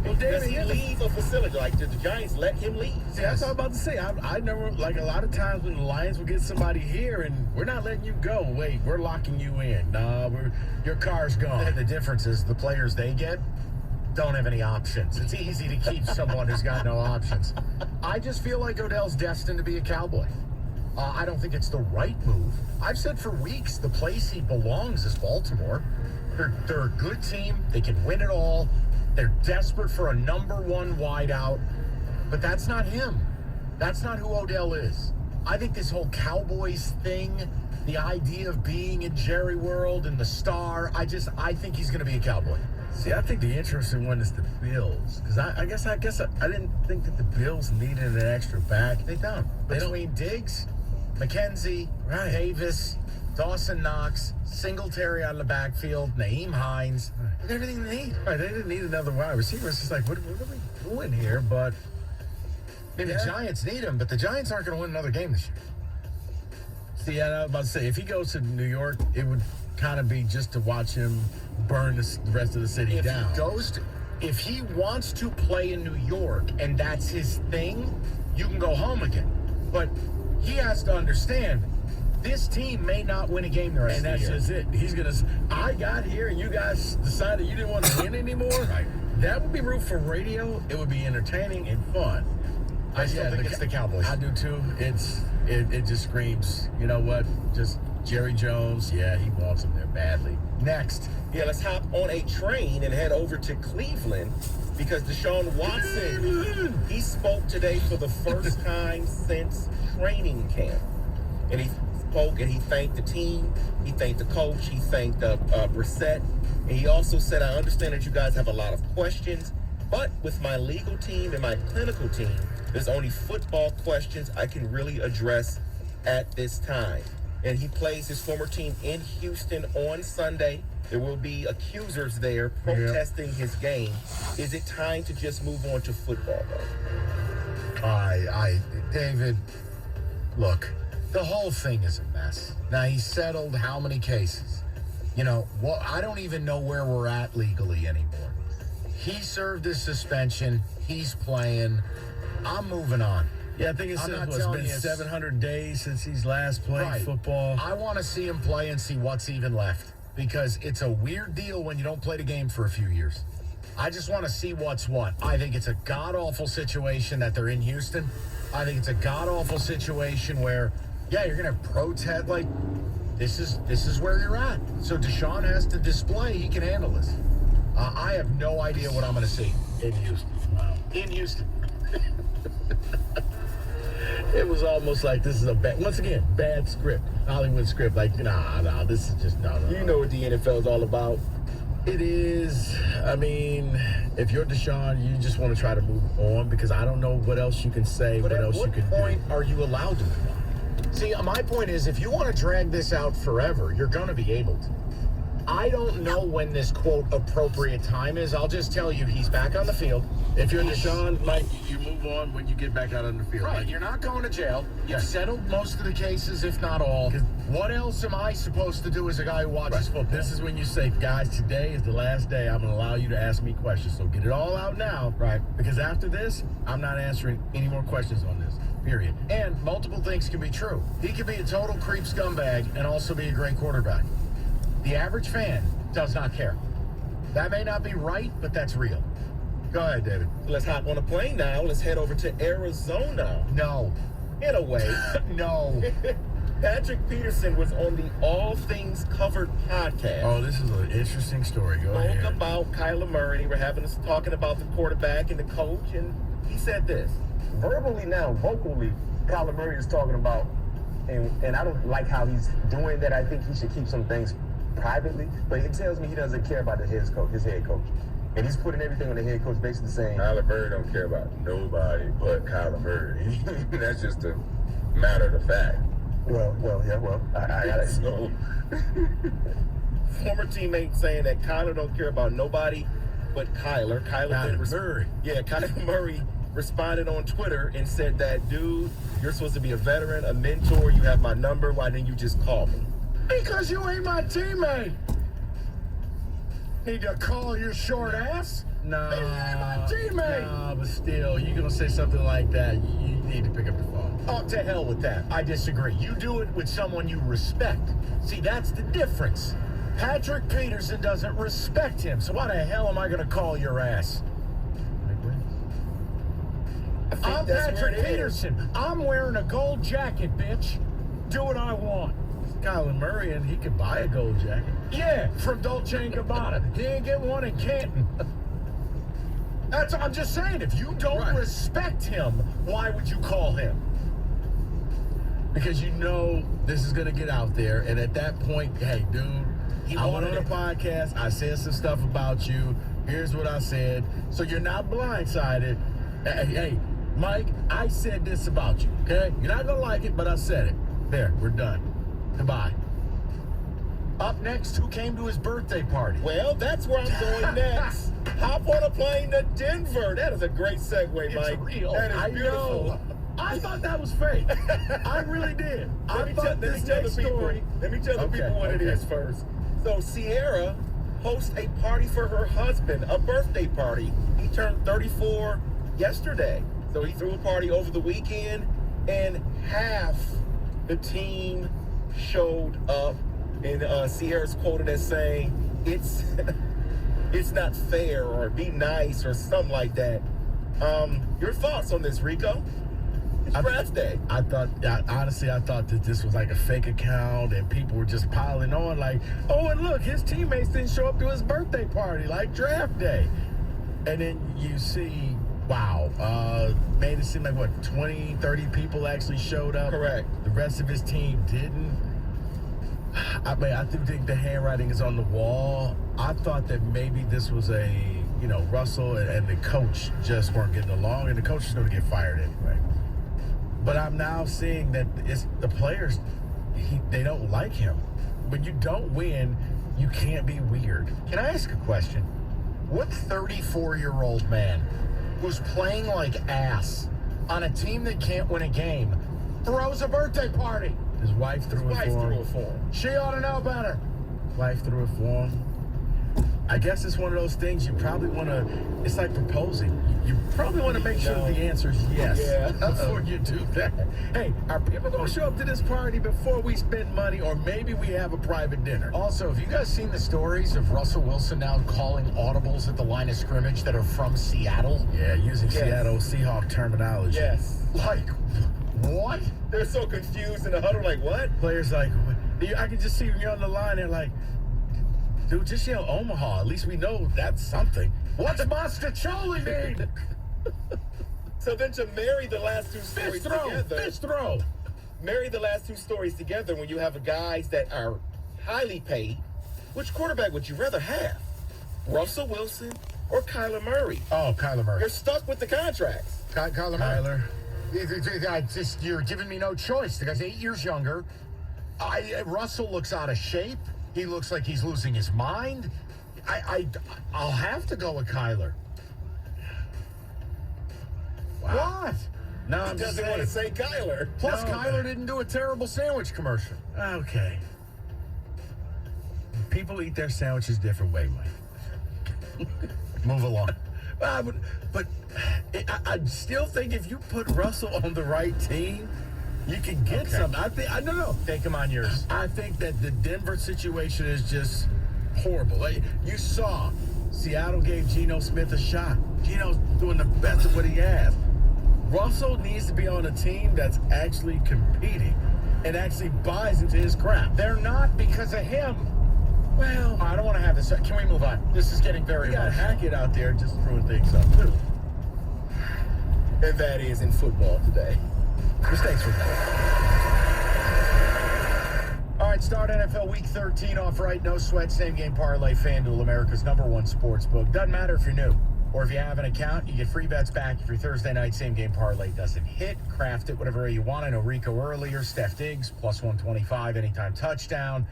Well, Does he leave a facility? Like, did the Giants let him leave? See, that's what I was about to say. I never, like a lot of times when the Lions will get somebody here and we're not letting you go. Wait, we're locking you in. Nah, your car's gone. The difference is the players they get don't have any options. It's easy to keep someone who's got no options. I just feel like Odell's destined to be a Cowboy. I don't think it's the right move. I've said for weeks the place he belongs is Baltimore. They're a good team. They can win it all. They're desperate for a number one wideout. But that's not him. That's not who Odell is. I think this whole Cowboys thing, the idea of being in Jerry World and the star, I think he's going to be a Cowboy. See, I think the interesting one is the Bills. Because I guess I didn't think that the Bills needed an extra back. They don't. Between Diggs, McKenzie, Davis, Dawson Knox, Singletary out of the backfield, Naeem Hines, everything they need. Right, they didn't need another wide receiver. It's just like, what are we doing here? But the Giants need him, but the Giants aren't going to win another game this year. See, I was about to say, if he goes to New York, it would kind of be just to watch him burn the rest of the city down. If he wants to play in New York and that's his thing, you can go home again. But he has to understand, this team may not win a game the rest of the year. And that's just it. He's going to, I got here and you guys decided you didn't want to win anymore. Right. That would be room for radio. It would be entertaining and fun. I still think it's the Cowboys. I do too. It just screams, you know what? Just Jerry Jones. Yeah, he wants him there badly. Next. Yeah, let's hop on a train and head over to Cleveland because Deshaun Watson, he spoke today for the first time since training camp. And he spoke and he thanked the team, he thanked the coach, he thanked Brissett. And he also said, I understand that you guys have a lot of questions, but with my legal team and my clinical team, there's only football questions I can really address at this time. And he plays his former team in Houston on Sunday. There will be accusers there protesting his game. Is it time to just move on to football, though? David, look, the whole thing is a mess. Now, he's settled how many cases? You know, I don't even know where we're at legally anymore. He served his suspension. He's playing. I'm moving on. Yeah, I think it's been 700 days since he's last played football. I want to see him play and see what's even left because it's a weird deal when you don't play the game for a few years. I just want to see what's what. I think it's a god-awful situation that they're in Houston. I think it's a god-awful situation where, you're going to protest. Like, this is where you're at. So Deshaun has to display he can handle this. I have no idea what I'm going to see in Houston. Wow. In Houston. It was almost like this is bad script. Hollywood script. Like, nah, this is just, no. You know what the NFL is all about. It is. I mean, if you're Deshaun, you just want to try to move on because I don't know what else you can say, but what else you can do. At what point are you allowed to move on? See, my point is, if you want to drag this out forever, you're going to be able to. I don't know when this, quote, appropriate time is. I'll just tell you, he's back on the field. If you're Deshaun, Mike, you move on when you get back out on the field. Right, you're not going to jail. You've settled most of the cases, if not all. What else am I supposed to do as a guy who watches football? This is when you say, guys, today is the last day. I'm going to allow you to ask me questions. So get it all out now. Right. Because after this, I'm not answering any more questions on this. Period. And multiple things can be true. He can be a total creep scumbag and also be a great quarterback. The average fan does not care. That may not be right, but that's real. Go ahead, David. Let's hop on a plane now. Let's head over to Arizona. No. In a way. No. Patrick Peterson was on the All Things Covered podcast. Oh, this is an interesting story. Go ahead. Spoke about Kyler Murray. We're having us talking about the quarterback and the coach, and he said this. Verbally now, vocally, Kyler Murray is talking about, and I don't like how he's doing that. I think he should keep some things privately, but it tells me he doesn't care about his head coach. And he's putting everything on the head coach, basically saying Kyler Murray don't care about nobody but Kyler Murray. That's just a matter of fact. I got it. So, former teammate saying that Kyler don't care about nobody but Kyler. Murray. Yeah, Kyler Murray responded on Twitter and said that, dude, you're supposed to be a veteran, a mentor. You have my number. Why didn't you just call me? Because you ain't my teammate. Need to call your short ass? No. You ain't my teammate. No, but still, you're going to say something like that, you need to pick up the phone. Oh, to hell with that. I disagree. You do it with someone you respect. See, that's the difference. Patrick Peterson doesn't respect him, so why the hell am I going to call your ass? I'm Patrick Peterson. I'm wearing a gold jacket, bitch. Do what I want. Kyler Murray, and he could buy a gold jacket. Yeah, from Dolce & Gabbana. He didn't get one in Canton. I'm just saying, if you don't respect him, why would you call him? Because you know this is going to get out there, and at that point, hey, dude, I went on a podcast, I said some stuff about you, here's what I said, so you're not blindsided. Hey, Mike, I said this about you, okay? You're not going to like it, but I said it. There, we're done. Goodbye. Up next, who came to his birthday party? Well, that's where I'm going next. Hop on a plane to Denver. That is a great segue, Mike. It's real. That is beautiful. Know. I thought that was fake. I really did. Let me tell the people what it is first. So Sierra hosts a party for her husband, a birthday party. He turned 34 yesterday. So he threw a party over the weekend, and half the team showed up. And Sierra's quoted as saying, it's not fair, or be nice, or something like that. Your thoughts on this, Rico? It's draft day. Honestly, I thought that this was like a fake account, and people were just piling on like, oh, and look, his teammates didn't show up to his birthday party, like draft day. And then you see, wow, made it seem like, what, 20, 30 people actually showed up? Correct. The rest of his team didn't. I think the handwriting is on the wall. I thought that maybe this was Russell and the coach just weren't getting along, and the coach is going to get fired anyway. But I'm now seeing that it's the players, they don't like him. When you don't win, you can't be weird. Can I ask a question? What 34-year-old man who's playing like ass on a team that can't win a game throws a birthday party? His wife threw it for him. She ought to know better. Wife threw it for him. I guess it's one of those things you probably want to, it's like proposing. You probably want to make sure the answer is yes before you do that. Hey, are people going to show up to this party before we spend money, or maybe we have a private dinner? Also, have you guys seen the stories of Russell Wilson now calling audibles at the line of scrimmage that are from Seattle? Yeah, using Seattle Seahawk terminology. Yes. Like, what? They're so confused in the huddle, like, what? Players like, I can just see when you're on the line, they're like, dude, just yell Omaha. At least we know that's something. What's Mostacholi mean? So then to marry the last two stories together. Fish throw. Marry the last two stories together when you have guys that are highly paid. Which quarterback would you rather have? Russell Wilson or Kyler Murray? Oh, Kyler Murray. You're stuck with the contracts. Kyler Murray. You're giving me no choice. The guy's 8 years younger. Russell looks out of shape. He looks like he's losing his mind. I'll have to go with Kyler. Wow. What? No, he doesn't want to say Kyler. Plus, Kyler didn't do a terrible sandwich commercial. Okay. People eat their sandwiches different way, Mike. Move along. But I still think if you put Russell on the right team, you can get something. I don't know. Take him on yours. I think that the Denver situation is just horrible. Like, you saw Seattle gave Geno Smith a shot. Geno's doing the best of what he has. Russell needs to be on a team that's actually competing and actually buys into his crap. They're not because of him. Well, I don't want to have this. Can we move on? This is getting very emotional. You got Hackett out there just throwing things up, too. And that is in football today. Mistakes for that. All right, start NFL Week 13 off right. No sweat, same game parlay. FanDuel, America's #1 sports book. Doesn't matter if you're new or if you have an account. You get free bets back if your Thursday night same game parlay doesn't hit. Craft it whatever way you want. I know Rico earlier. Steph Diggs +125 anytime touchdown.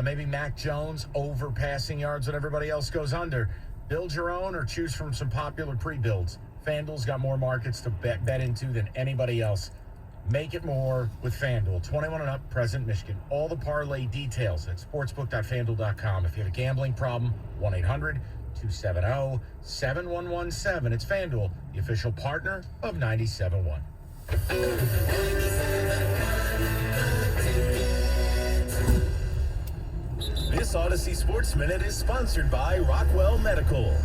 Maybe Mac Jones over passing yards when everybody else goes under. Build your own or choose from some popular pre-builds. FanDuel's got more markets to bet into than anybody else. Make it more with FanDuel. 21 and up, present Michigan. All the parlay details at sportsbook.fanduel.com. If you have a gambling problem, 1-800-270-7117. It's FanDuel, the official partner of 97.1. This Odyssey Sports Minute is sponsored by Rockwell Medical.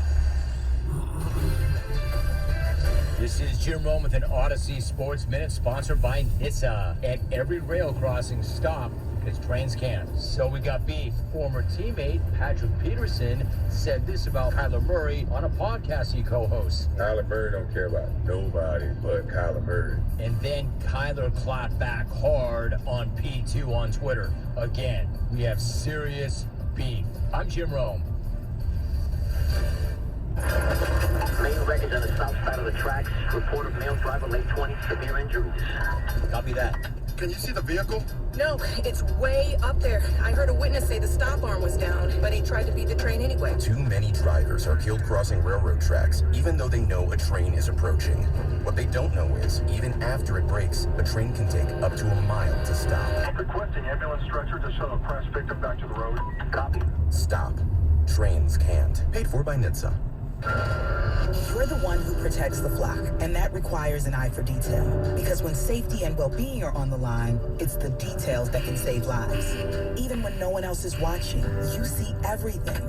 This is Jim Rome with an Odyssey Sports Minute, sponsored by NHTSA. At every rail crossing stop, because trains can't. So we got beef. Former teammate Patrick Peterson said this about Kyler Murray on a podcast he co-hosts. Kyler Murray don't care about nobody but Kyler Murray. And then Kyler clapped back hard on P2 on Twitter. Again, we have serious beef. I'm Jim Rome. Main wreckage on the south side of the tracks. Report of male driver, late 20s, severe injuries. Copy that. Can you see the vehicle? No, it's way up there. I heard a witness say the stop arm was down, but he tried to beat the train anyway. Too many drivers are killed crossing railroad tracks, even though they know a train is approaching. What they don't know is, even after it breaks, a train can take up to a mile to stop. Requesting ambulance stretcher to shuttle crash victim back to the road. Copy. Stop. Trains can't. Paid for by NHTSA. You're the one who protects the flock, and that requires an eye for detail. Because when safety and well-being are on the line, it's the details that can save lives. Even when no one else is watching, you see everything.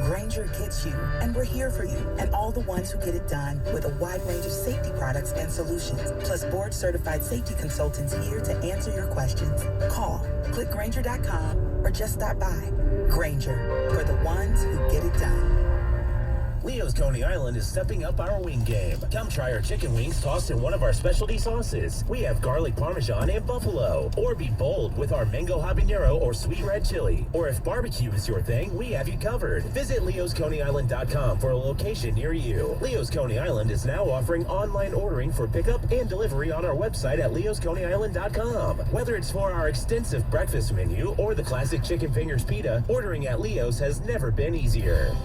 Grainger gets you, and we're here for you, and all the ones who get it done with a wide range of safety products and solutions, plus board-certified safety consultants here to answer your questions. Call, click Grainger.com, or just stop by. Grainger, for the ones who get it done. Leo's Coney Island is stepping up our wing game. Come try our chicken wings tossed in one of our specialty sauces. We have garlic parmesan and buffalo. Or be bold with our mango habanero or sweet red chili. Or if barbecue is your thing, we have you covered. Visit leosconeyisland.com for a location near you. Leo's Coney Island is now offering online ordering for pickup and delivery on our website at leosconeyisland.com. Whether it's for our extensive breakfast menu or the classic chicken fingers pita, ordering at Leo's has never been easier.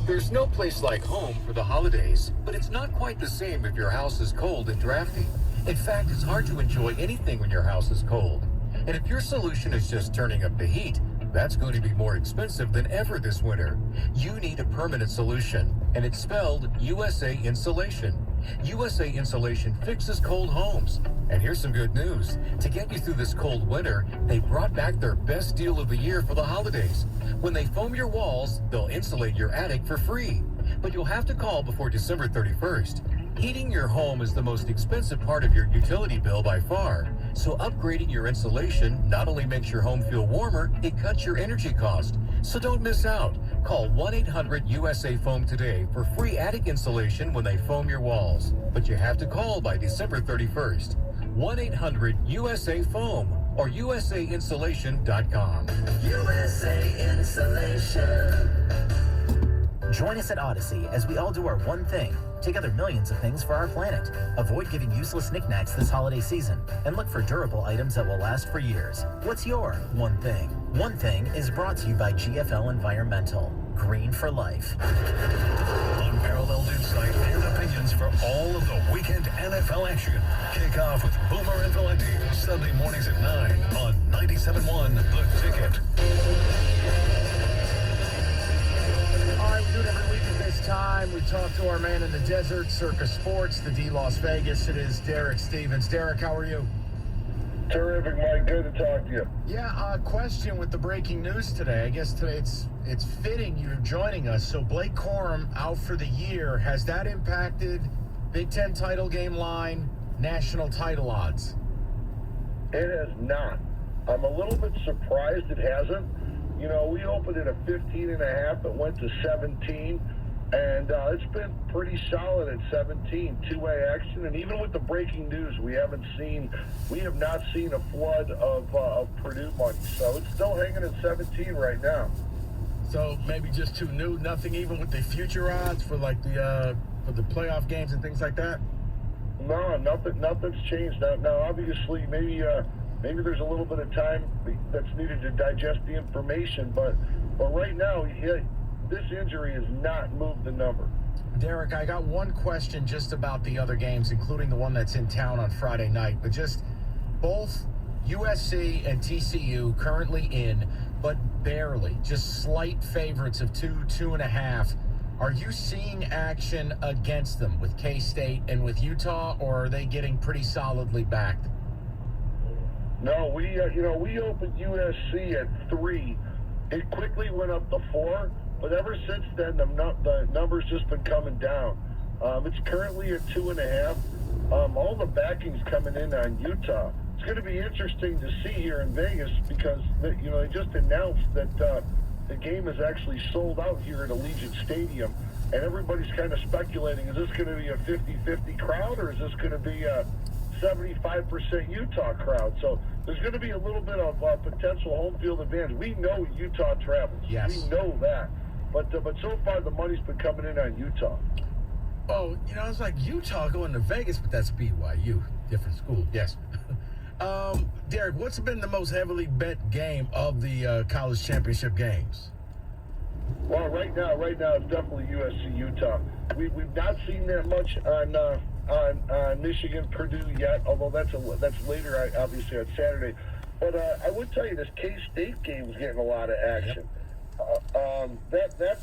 There's no place like home for the holidays, but it's not quite the same if your house is cold and drafty. In fact, it's hard to enjoy anything when your house is cold. And if your solution is just turning up the heat, that's going to be more expensive than ever this winter. You need a permanent solution, and it's spelled USA Insulation. USA Insulation fixes cold homes. And here's some good news. To get you through this cold winter, they brought back their best deal of the year for the holidays. When they foam your walls, they'll insulate your attic for free. But you'll have to call before December 31st. Heating your home is the most expensive part of your utility bill by far. So upgrading your insulation not only makes your home feel warmer, it cuts your energy cost. So don't miss out. Call 1-800-USA-FOAM today for free attic insulation when they foam your walls. But you have to call by December 31st. 1-800-USA-FOAM or USAinsulation.com. USA Insulation. Join us at Odyssey as we all do our one thing. Together millions of things for our planet. Avoid giving useless knickknacks this holiday season and look for durable items that will last for years. What's your one thing? One Thing is brought to you by GFL Environmental. Green for life. Unparalleled insight and opinions for all of the weekend NFL action. Kick off with Boomer and Valenti, Sunday mornings at 9 on 97.1 The Ticket. All right, we do it every week at this time. We talk to our man in the desert, Circus Sports, the D Las Vegas. It is Derek Stevens. Derek, how are you? Terrific, Mike. Good to talk to you. Yeah, question with the breaking news today. I guess today it's fitting you're joining us. So Blake Corum out for the year. Has that impacted Big Ten title game line, national title odds? It has not. I'm a little bit surprised it hasn't. You know, we opened at a 15.5. It went to 17. And it's been pretty solid at 17, two-way action. And even with the breaking news, we have not seen a flood of Purdue money. So it's still hanging at 17 right now. So maybe just too new, nothing even with the future odds for like the playoff games and things like that? No, nothing's changed. Now obviously, maybe there's a little bit of time that's needed to digest the information, but right now, this injury has not moved the number. Derek, I got one question just about the other games, including the one that's in town on Friday night, but just both USC and TCU currently in, but barely, just slight favorites of 2.5. Are you seeing action against them with K-State and with Utah, or are they getting pretty solidly backed? No, we opened USC at 3. It quickly went up to 4. But ever since then, the number's just been coming down. It's currently at 2.5. All the backing's coming in on Utah. It's going to be interesting to see here in Vegas because, they just announced that the game is actually sold out here at Allegiant Stadium. And everybody's kind of speculating, is this going to be a 50-50 crowd or is this going to be a 75% Utah crowd? So there's going to be a little bit of potential home field advantage. We know Utah travels. Yes. We know that. But so far the money's been coming in on Utah. Oh, it's like Utah going to Vegas, but that's BYU. Different school. Yes. Derek, what's been the most heavily bet game of the college championship games? Well, right now it's definitely USC Utah. We've not seen that much on Michigan Purdue yet, although that's later, obviously on Saturday. But I would tell you this K-State game is getting a lot of action. That's one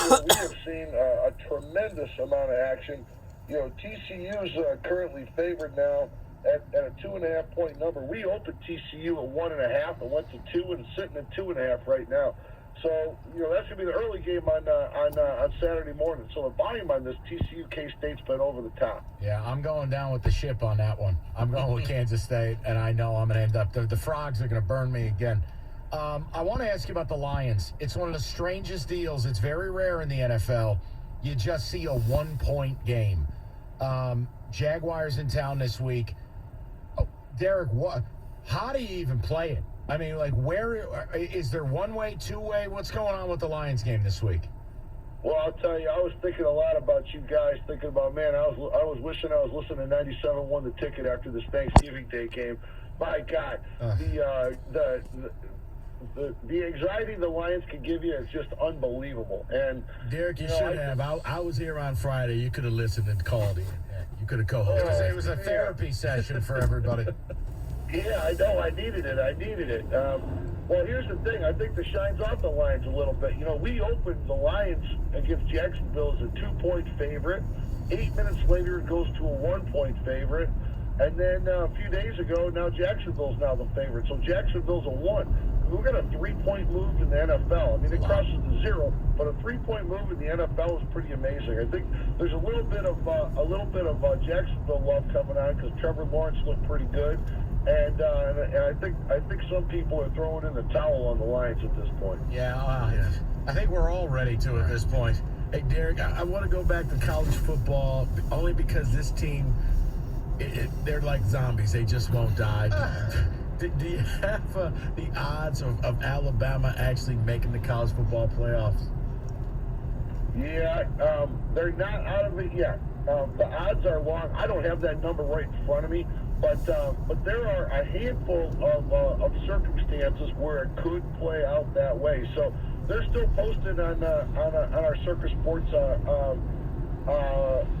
where we have seen a tremendous amount of action. TCU's currently favored now at a 2.5 point number. We opened TCU at 1.5 and went to 2 and sitting at 2.5 right now. So, that's going to be the early game on Saturday morning. So the volume on this TCU K-State's been over the top. Yeah, I'm going down with the ship on that one. I'm going with Kansas State, and I know I'm going to end up the Frogs are going to burn me again. I want to ask you about the Lions. It's one of the strangest deals. It's very rare in the NFL. You just see a 1-point game. Jaguars in town this week. Oh, Derek, how do you even play it? I mean, where is there one-way, two-way? What's going on with the Lions game this week? Well, I'll tell you, I was thinking a lot about you guys, thinking about, man, I was wishing I was listening to 97 won the ticket after this Thanksgiving Day game. My God, the anxiety the Lions can give you is just unbelievable. And Derek, you should have. I was here on Friday. You could have listened and called in. You could have co-hosted. It was a therapy session for everybody. Yeah, I know. I needed it. Well, here's the thing. I think the shine's off the Lions a little bit. We opened the Lions against Jacksonville as a 2-point favorite. 8 minutes later, it goes to a 1-point favorite. And then a few days ago, now Jacksonville's now the favorite. So Jacksonville's a 1. We've got a 3-point move in the NFL. I mean, it crosses the 0, but a 3-point move in the NFL is pretty amazing. I think there's a little bit of Jacksonville love coming on because Trevor Lawrence looked pretty good. And I think some people are throwing in the towel on the Lions at this point. Yeah, I think we're all ready to at this point. Hey, Derek, I want to go back to college football only because this team, they're like zombies. They just won't die. Do you have the odds of Alabama actually making the college football playoffs? Yeah, they're not out of it yet. The odds are long. I don't have that number right in front of me. But there are a handful of circumstances where it could play out that way. So they're still posted on our Circus Sports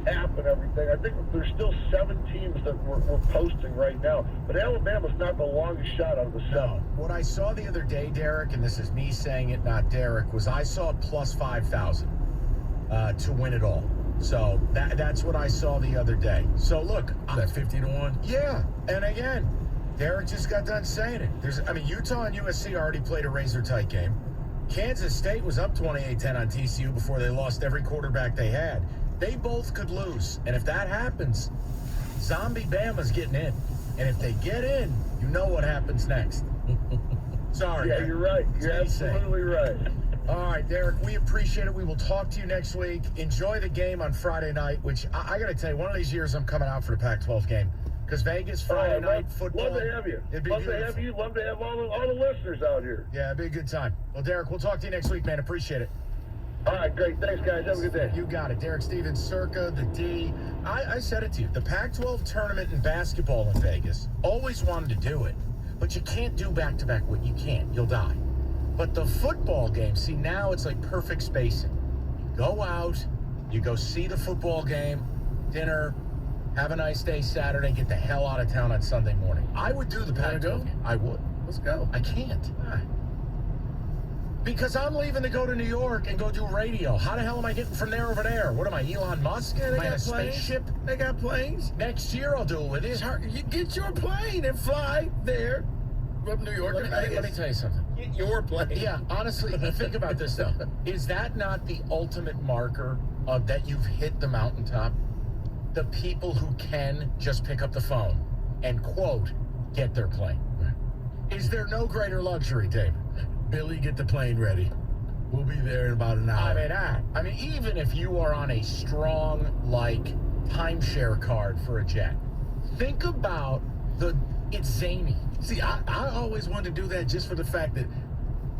app and everything. I think there's still 7 teams that we're posting right now. But Alabama's not the longest shot out of the 7. What I saw the other day, Derek, and this is me saying it, not Derek, was I saw plus 5,000 to win it all. So that's what I saw the other day. So look, that 50-1. Yeah, and again, Derek just got done saying it. Utah and USC already played a razor-tight game. Kansas State was up 28-10 on TCU before they lost every quarterback they had. They both could lose, and if that happens, Zombie Bama's getting in. And if they get in, you know what happens next. Sorry. Yeah, you're right. You're absolutely right. All right, Derek, we appreciate it. We will talk to you next week. Enjoy the game on Friday night, which I got to tell you, one of these years I'm coming out for the Pac-12 game. Because Vegas, Friday night football. Love to have you. Love to have you. Love to have all the listeners out here. Yeah, it'd be a good time. Well, Derek, we'll talk to you next week, man. Appreciate it. All right, great. Thanks, guys. Have a good day. You got it. Derek Stevens, Circa, the D. I said it to you. The Pac-12 tournament in basketball in Vegas. Always wanted to do it. But you can't do back-to-back. You can't. You'll die. But the football game, see, now it's like perfect spacing. You go out, you go see the football game, dinner, have a nice day Saturday, get the hell out of town on Sunday morning. I would do the Pac-12 game. I would. Let's go. I can't. Why? Because I'm leaving to go to New York and go do radio. How the hell am I getting from there over there? What am I, Elon Musk? Yeah, am I in a spaceship? They got planes. Next year I'll do it with you. You get your plane and fly there from New York to Vegas. Let me tell you something. hit your plane. Yeah, honestly, think about this though. Is that not the ultimate marker of that you've hit the mountaintop? The people who can just pick up the phone and, quote, get their plane. Is there no greater luxury, David? Billy, get the plane ready. We'll be there in about an hour. I mean, even if you are on a strong, like, timeshare card for a jet, think about it's zany. See, I always wanted to do that just for the fact that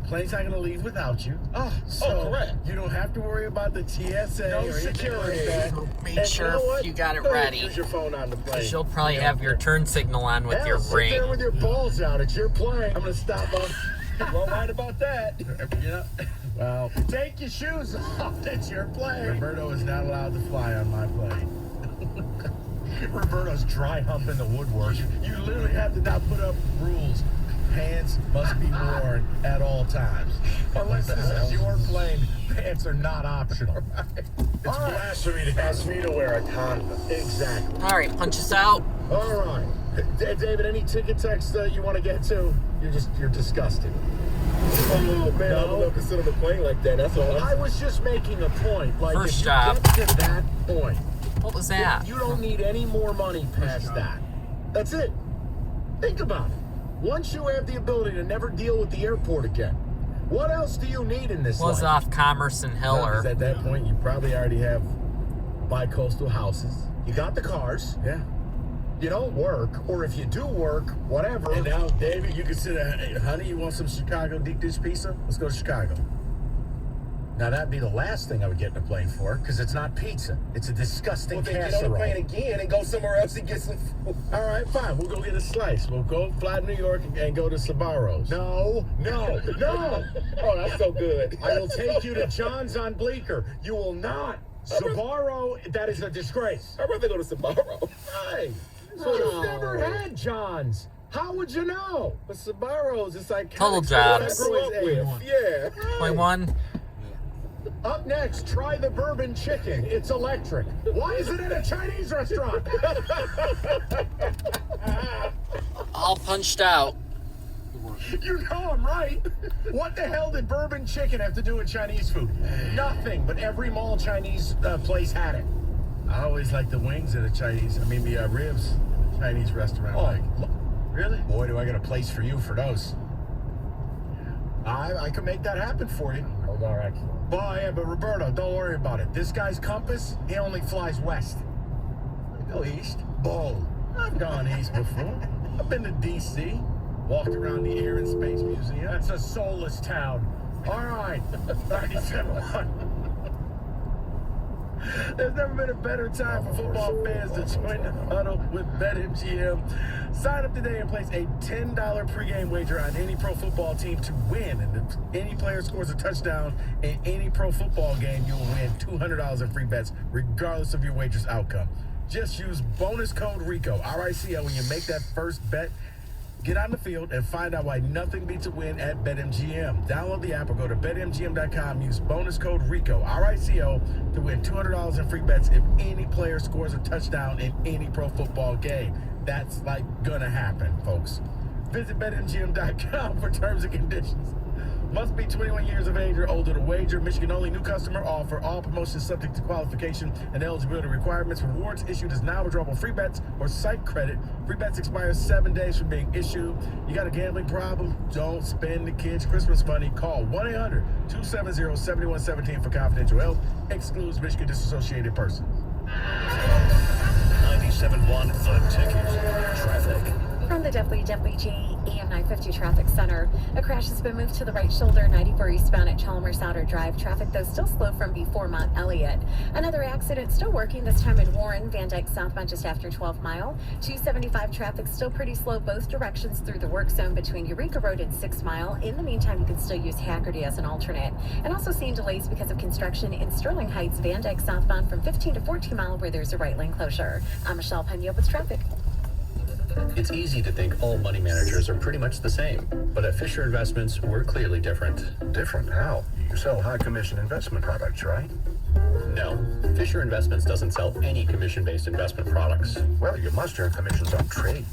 plane's not going to leave without you. So correct. You don't have to worry about the TSA No or security. anything like that. Make And sure you know what? you got it Go ahead and ready. Use your phone on the plane. You'll probably have your turn signal on with your sit ring. there with your balls out. It's your plane. I'm going to stop off. Well, right about that. Well, take your shoes off. It's your plane. Roberto is not allowed to fly on my plane. Roberto's dry humping the woodwork. You literally have to now put up rules. Pants must be worn at all times. Unless this is your plane, pants are not optional. It's blasphemy to ask me to wear a condom. Exactly. All right, punch us out. All right. David, any ticket text you want to get to? You're disgusting. Oh, man, I don't love to sit on the plane like that. That's all. I was just making a point. Like, First if job. you get to that point, What was that? you don't need any more money past that. That's it. Think about it. Once you have the ability to never deal with the airport again, what else do you need in this Was life? off Commerce and No, 'cause Hiller. at that point, you probably already have bi-coastal houses. You got the cars. Yeah. You don't work, or if you do work, whatever. And now, David, you can sit there, hey, honey, you want some Chicago deep dish pizza? Let's go to Chicago. Now, that'd be the last thing I would get in a plane for, because it's not pizza. It's a disgusting Well, then get on casserole. the plane again and go somewhere else and get some food. All right, fine. We'll go get a slice. We'll go fly to New York and go to Sbarro's. No. Oh, that's so good. I will take you to John's on Bleecker. You will not. Sbarro, that is a disgrace. I'd rather go to Sbarro. Hey, so you've never had John's. How would you know? But Sbarro's, it's like Total what Jobs. I grew up with. Yeah. Point one. Up next, try the bourbon chicken. It's electric. Why is it in a Chinese restaurant? All punched out. You know I'm right. What the hell did bourbon chicken have to do with Chinese food? Nothing, but every mall Chinese place had it. I always like the wings at a Chinese, the ribs at a Chinese restaurant. Really? Boy, do I got a place for you for those. I can make that happen for you. Hold on, right. Boy, yeah, but Roberto, don't worry about it. This guy's compass, he only flies west. I go east. Bold. I've gone east before. I've been to D.C., walked around the Air and Space Museum. That's a soulless town. All right, 97.1. There's never been a better time for football fans to join the huddle with BetMGM. Sign up today and place a $10 pregame wager on any pro football team to win. And if any player scores a touchdown in any pro football game, you'll win $200 in free bets, regardless of your wager's outcome. Just use bonus code RICO, R-I-C-O, when you make that first bet. Get on the field and find out why nothing beats a win at BetMGM. Download the app or go to BetMGM.com. Use bonus code RICO, R-I-C-O, to win $200 in free bets if any player scores a touchdown in any pro football game. That's gonna happen, folks. Visit BetMGM.com for terms and conditions. Must be 21 years of age or older to wager. Michigan only. New customer offer. All promotions subject to qualification and eligibility requirements. Rewards issued as non-withdrawable free bets or site credit. Free bets expire 7 days from being issued. You got a gambling problem? Don't spend the kids' Christmas money. Call 1-800-270-7117 for confidential help. Excludes Michigan disassociated persons. 97.1 The Ticket. Traffic. From the WWG AM 950 Traffic Center, a crash has been moved to the right shoulder, 94 eastbound at Chalmers Outer Drive. Traffic, though, still slow from before Mount Elliott. Another accident still working, this time in Warren, Van Dyke southbound just after 12 Mile. 275 traffic still pretty slow both directions through the work zone between Eureka Road and 6 Mile. In the meantime, you can still use Haggerty as an alternate. And also seeing delays because of construction in Sterling Heights, Van Dyke southbound from 15 to 14 Mile, where there's a right lane closure. I'm Michelle Pena with traffic. It's easy to think all money managers are pretty much the same, but at Fisher Investments, we're clearly different. Different? How? You sell high commission investment products, right? No, Fisher Investments doesn't sell any commission-based investment products. Well, you must earn commissions on trades.